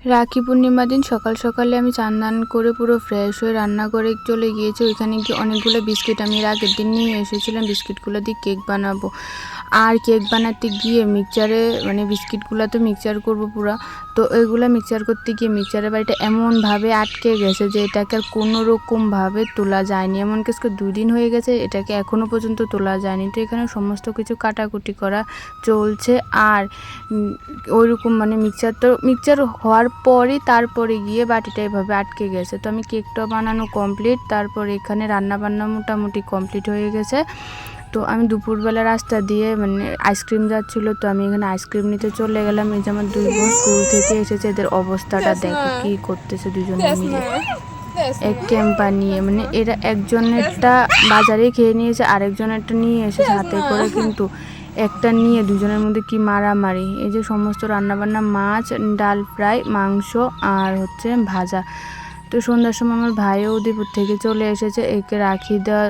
রাখি পূর্ণিমার দিন সকাল সকালে আমি চান দান করে পুরো ফ্রেশ হয়ে রান্না করে চলে গিয়েছি। ওইখানে গিয়ে অনেকগুলো বিস্কিট আমি এর আগের দিন নিয়ে এসেছিলাম, বিস্কিটগুলো দিয়ে কেক বানাবো। আর কেক বানাতে গিয়ে মিক্সচারে বিস্কিটগুলো তো মিক্সচার করবো পুরো, তো ওইগুলো মিক্সচার করতে গিয়ে মিক্সচারের বাড়িটা এমনভাবে আটকে গেছে যে এটাকে আর কোনো রকমভাবে তোলা যায়নি। এমন কি 2 দিন হয়ে গেছে, এটাকে এখনও পর্যন্ত তোলা যায়নি। তো এখানে সমস্ত কিছু কাটাকুটি করা চলছে। আর ওইরকম মিক্সচার হওয়ার তারপরে গিয়ে বাটিটা এভাবে আটকে গেছে। তো আমি কেকটা বানানো কমপ্লিট, তারপর এখানে রান্নাবান্না মোটামুটি কমপ্লিট হয়ে গেছে। তো আমি দুপুরবেলা রাস্তা দিয়ে আইসক্রিম যাচ্ছিলো, তো আমি এখানে আইসক্রিম নিতে চলে গেলাম। এই যে আমার 2 বোন স্কুল থেকে এসেছে, এদের অবস্থাটা দেখো কি করতেছে দুজনে মিলে এক ক্যাম্পা নিয়ে। এরা একজনেরটা বাজারে খেয়ে নিয়েছে, আরেকজনেরটা নিয়ে এসেছে হাতে করে, কিন্তু একটা নিয়ে দুজনের মধ্যে কি মারামারি। এই যে সমস্ত রান্নাবান্না, মাছ, ডাল ফ্রাই, মাংস আর হচ্ছে ভাজা। তো সন্ধ্যার সময় আমার ভাইও উদয়পুর থেকে চলে এসেছে, একে রাখি দেওয়া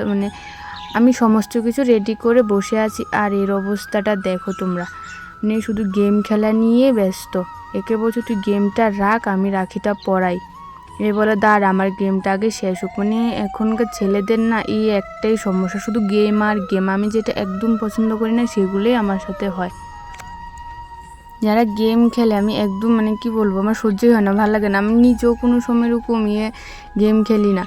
আমি সমস্ত কিছু রেডি করে বসে আছি। আর এর অবস্থাটা দেখো তোমরা, শুধু গেম খেলা নিয়ে ব্যস্ত। একে বলছো তুই গেমটা রাখ, আমি রাখিটা পরাই। এ বলে দাঁড়, আমার গেমটা আগে শেষ হোক। এখনকার ছেলেদের না এই একটাই সমস্যা, শুধু গেম আর গেম। আমি যেটা একদম পছন্দ করি না সেগুলোই আমার সাথে হয়। যারা গেম খেলে আমি একদম কি বলবো, আমার সহ্যই হয় না, ভালো লাগে না। আমি নিজেও কোনো সময় এরকম গেম খেলি না।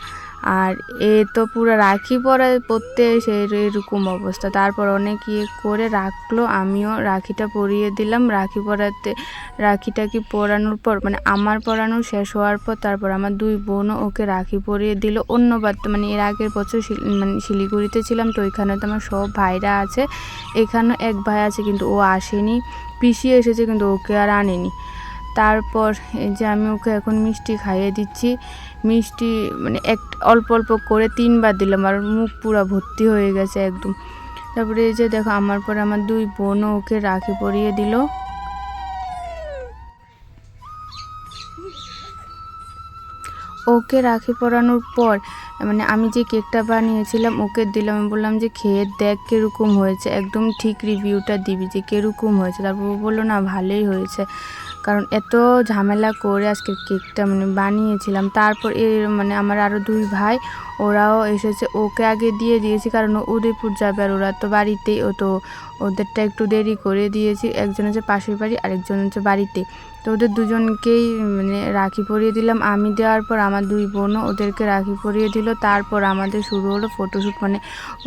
আর এ তো পুরো রাখি পরতে এসে এরকম অবস্থা। তারপর অনেক করে রাখলো, আমিও রাখিটা পরিয়ে দিলাম। রাখিটাকে পরানোর পর আমার পরানো শেষ হওয়ার পর তারপর আমার 2 বোনও ওকে রাখি পরিয়ে দিল। অন্যবার তো এর আগের বছর শিলিগুড়িতে ছিলাম, তো ওইখানে তো আমার সব ভাইরা আছে। এখানেও এক ভাই আছে কিন্তু ও আসেনি, পিসি এসেছে কিন্তু ওকে আর আনেনি। তারপর এই যে আমি ওকে এখন মিষ্টি খাইয়ে দিচ্ছি। মিষ্টি অল্প অল্প করে 3 বার দিলাম, আর মুখ পুরো ভর্তি হয়ে গেছে একদম। তারপরে এই যে দেখো আমার পরে আমার 2 বোনও ওকে রাখি পরিয়ে দিল। ওকে রাখি পরানোর পর আমি যে কেকটা বানিয়েছিলাম ওকে দিলাম। আমি বললাম যে খেয়ে দেখ কীরকম হয়েছে, একদম ঠিক রিভিউটা দিবি যে কীরকম হয়েছে। তারপর ও বললো না ভালোই হয়েছে, কারণ এত ঝামেলা করে আজকে কেকটা বানিয়েছিলাম। তারপর আমার আরও 2 ভাই ওরাও এসেছে, ওকে আগে দিয়ে দিয়েছি কারণ ও উদয়পুর যাবে, আর ওরা তো বাড়িতেই, ও তো ওদেরটা একটু দেরি করে দিয়েছি। একজন হচ্ছে পাশের বাড়ি, আরেকজন হচ্ছে বাড়িতে। তো ওদের দুজনকেই রাখি পরিয়ে দিলাম। আমি দেওয়ার পর আমার 2 বোনও ওদেরকে রাখি পরিয়ে দিল। তারপর আমাদের শুরু হলো ফটোশ্যুট।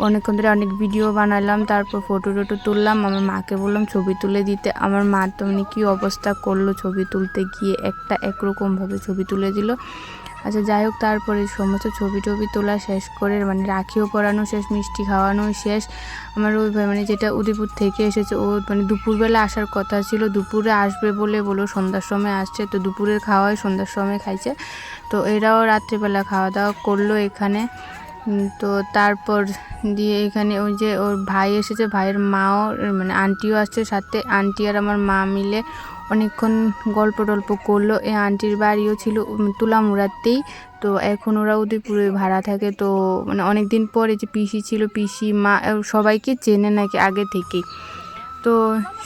অনেকক্ষণ ধরে অনেক ভিডিও বানালাম, তারপর ফটো তুললাম। আমার মাকে বললাম ছবি তুলে দিতে। আমার মা তো কী অবস্থা করলো ছবি তুলতে গিয়ে, একরকমভাবে ছবি তুলে দিল। আচ্ছা যাই হোক, তারপরে সমস্ত ছবি তোলা শেষ করে রাখিও পরানো শেষ, মিষ্টি খাওয়ানো শেষ। আমার ওই ভাই যেটা উদয়পুর থেকে এসেছে, ও দুপুরবেলা আসার কথা ছিল, দুপুরে আসবে বলো সন্ধ্যার সময় আসছে। তো দুপুরের খাওয়াই সন্ধ্যার সময় খাইছে। তো এরাও রাত্রিবেলা খাওয়া দাওয়া করলো এখানে। তো তারপর দিয়ে এখানে ওই যে ওর ভাই এসেছে, ভাইয়ের মাও আন্টিও আসছে সাথে। আন্টি আর আমার মা মিলে অনেকক্ষণ গল্প টল্প করলো। এই আন্টির বাড়িও ছিল তুলামুড়াতেই, তো এখন ওরা উদয়পুরে ভাড়া থাকে। তো অনেক দিন পরে যে পিসি ছিল, পিসি মা সবাইকে চেনে নাকি আগে থেকেই। তো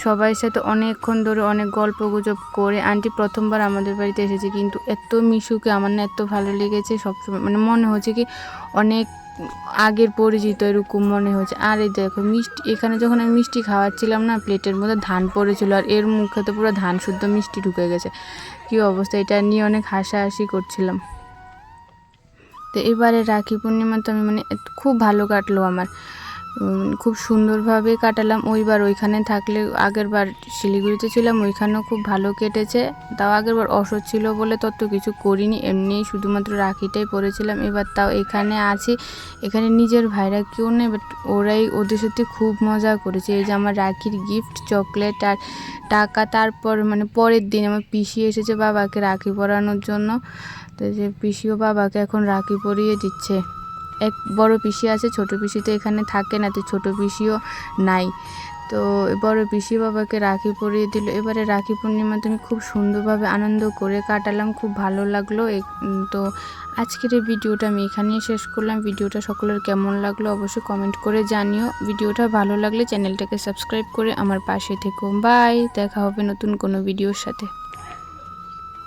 সবার সাথে অনেকক্ষণ ধরে অনেক গল্প গুজব করে আন্টি প্রথমবার আমাদের বাড়িতে এসেছে, কিন্তু এত মিশুকে আমার না এত ভালো লেগেছে। সবসময় মনে হচ্ছে কি অনেক আগের পরিচিত এরকম মনে হচ্ছে। আর এই দেখো মিষ্টি, এখানে যখন আমি মিষ্টি খাওয়াচ্ছিলাম না, প্লেটের মধ্যে ধান পড়েছিল, আর এর মুখে তো পুরো ধান শুদ্ধ মিষ্টি ঢুকে গেছে। কী অবস্থা, এটা নিয়ে অনেক হাসাহাসি করছিলাম। তো এবারে রাখি পূর্ণিমা তো আমি খুব ভালো কাটলো আমার, খুব সুন্দরভাবে কাটালাম। ওইবার ওইখানে থাকলে, আগেরবার শিলিগুড়িতে ছিলাম ওইখানেও খুব ভালো কেটেছে। তাও আগেরবার অসুখ ছিল বলে তত কিছু করিনি, এমনিই শুধুমাত্র রাখিটাই পরেছিলাম। এবার তাও এখানে আছি, এখানে নিজের ভাইরা কেউ নেই, বাট ওরাই ওদের সাথে খুব মজা করেছে। এই যে আমার রাখির গিফট, চকলেট আর টাকা। তারপর পরের দিন আমার পিসি এসেছে বাবাকে রাখি পরানোর জন্য। তো যে পিসিও বাবাকে এখন রাখি পরিয়ে দিচ্ছে। এক বড় পিসি আছে, ছোট পিসি তো এখানে থাকে না, তো ছোট পিসিও নাই। তো বড় পিসি বাবাকে রাখি পরিয়ে দিল। এবারে রাখি পূর্ণিমাতে আমি খুব সুন্দরভাবে আনন্দ করে কাটালাম, খুব ভালো লাগলো। তো আজকের এই ভিডিওটা আমি এখানেই শেষ করলাম। ভিডিওটা সকলের কেমন লাগলো অবশ্যই কমেন্ট করে জানিও। ভিডিওটা ভালো লাগলে চ্যানেলটাকে সাবস্ক্রাইব করে আমার পাশে থেকো। বাই, দেখা হবে নতুন কোনো ভিডিওর সাথে।